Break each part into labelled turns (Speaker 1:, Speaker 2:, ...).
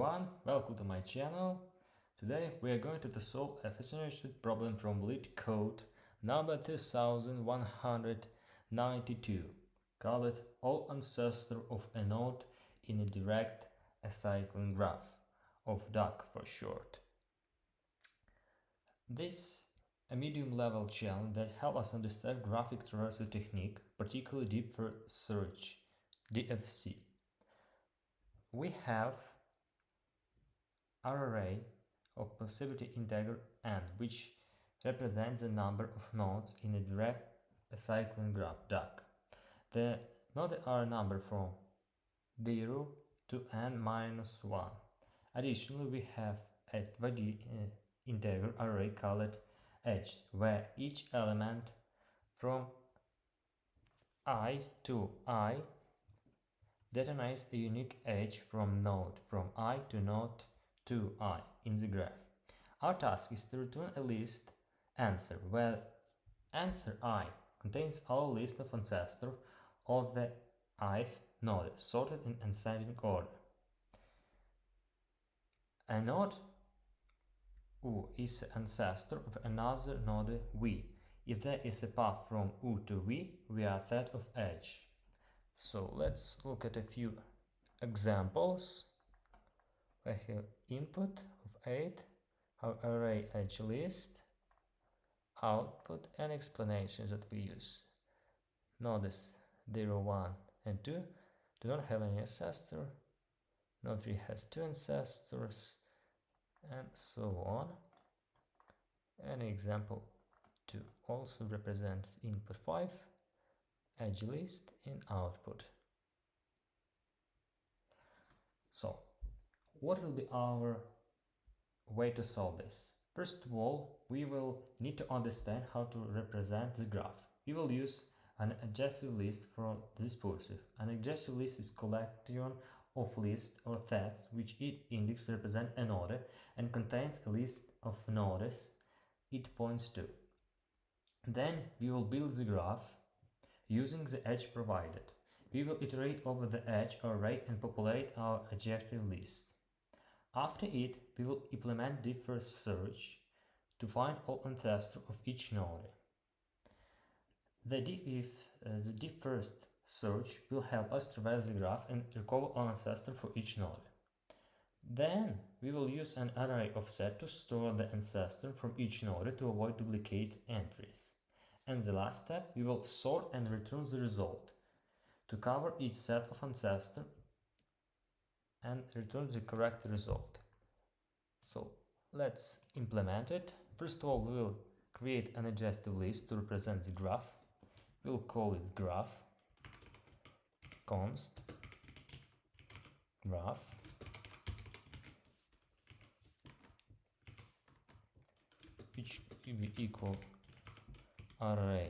Speaker 1: everyone, welcome to my channel. Today we are going to solve a fascinating problem from LeetCode number 2192. Call it all ancestor of a node in a direct acyclic graph, of DAG for short. This is a medium level challenge that helps us understand graphic traversal technique, particularly deep first search, DFC. We have array of possibility integer n, which represents the number of nodes in a direct acyclic graph DAG. The nodes are numbered from 0 to n minus 1. Additionally, we have a 2D integer array called edge, where each element from I to I determines a unique edge from I to node to I in the graph. Our task is to return a list answer, where answer I contains our list of ancestors of the ith node sorted in ascending order. A node U is the ancestor of another node V. If there is a path from U to V, we are that of edge. So let's look at a few examples. I have input of 8, our array edge list, output, and explanations that we use. Nodes 0, 1, and 2 do not have any ancestor. Node 3 has 2 ancestors, and so on. And example 2 also represents input 5, edge list, and output. So, what will be our way to solve this? First of all, we will need to understand how to represent the graph. We will use an adjacency list for this purpose. An adjacency list is collection of lists or sets which each index represents a node and contains a list of nodes it points to. Then we will build the graph using the edge provided. We will iterate over the edge array and populate our adjective list. After it, we will implement deep first search to find all ancestors of each node. The deep first search will help us traverse the graph and recover all ancestors for each node. Then we will use an array of set to store the ancestor from each node to avoid duplicate entries. And the last step, we will sort and return the result to cover each set of ancestors and return the correct result. So let's implement it. First of all, we will create an adjacency list to represent the graph. We'll call it graph const graph which will be equal array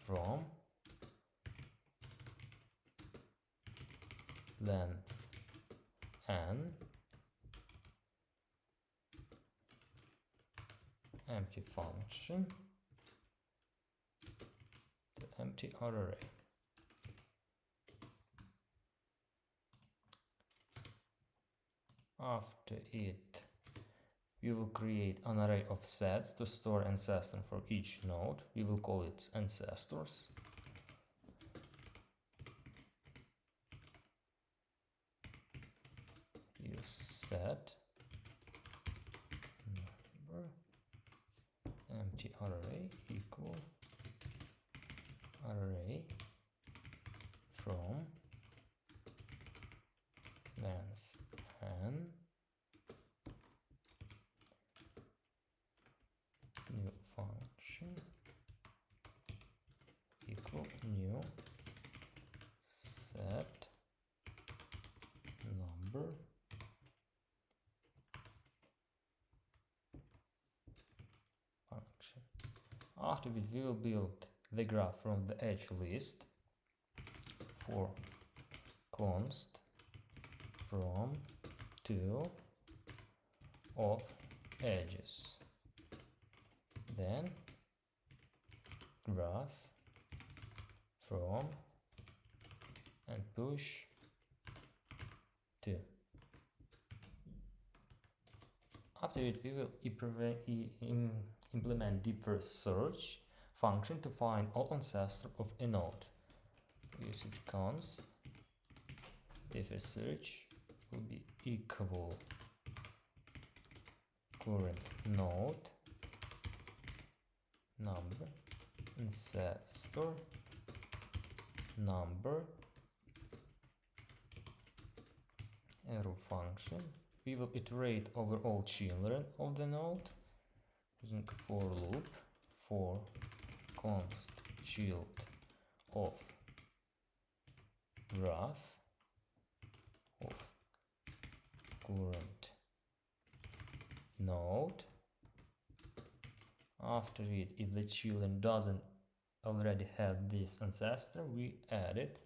Speaker 1: from length n empty function to empty array. After it, we will create an array of sets to store ancestors for each node. We will call it ancestors. Use set number empty array equal array from length n new function equal new set number function. After which we will build the graph from the edge list for const from 2 of edges. Then graph from and push 2. After it, we will implement deeper search function to find all ancestor of a node. Use it const deeper search will be equal current node number ancestor number arrow function. We will iterate over all children of the node using for loop for const child of graph of current node. After it, if the children doesn't already have this ancestor, we add it.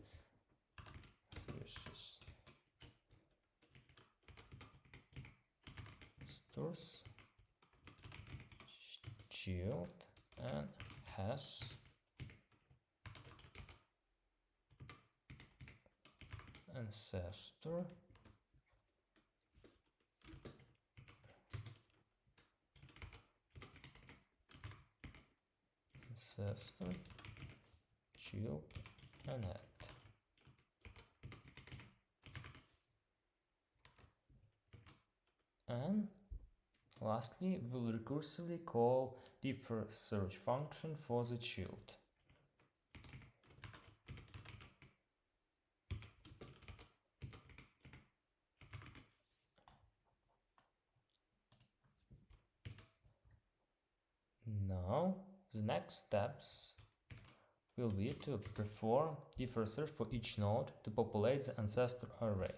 Speaker 1: Stores child and has ancestor child and add. And lastly, we will recursively call deeper search function for the child. Now, the next steps will be to perform deeper search for each node to populate the ancestor array.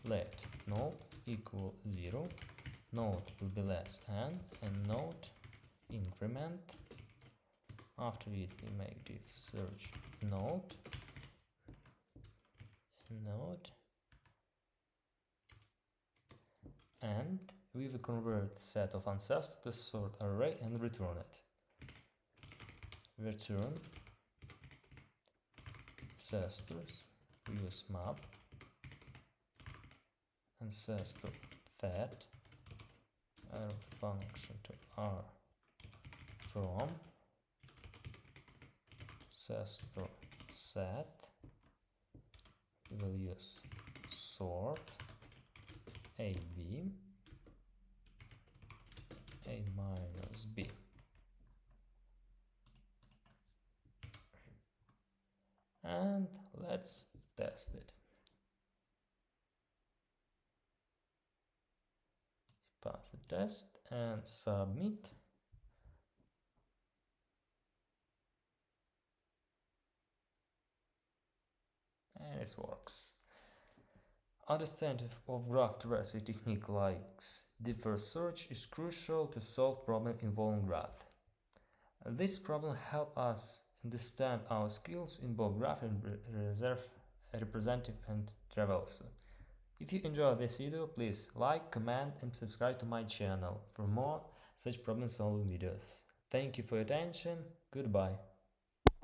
Speaker 1: Let node equal 0, node will be less n, and node increment. After it, we make deep search node, and we will convert set of ancestors to sort array and return it. Return ancestors, use map ancestor fetch r function to r from ancestor set. We will use sort ab a minus b. And let's test it. Let's pass the test and submit. And it works. Understanding of graph traversal technique like deeper search is crucial to solve problems involving graph. This problem helps us understand our skills in both graph and representative and traversal. If you enjoyed this video, please like, comment and subscribe to my channel for more such problem solving videos. Thank you for your attention. Goodbye.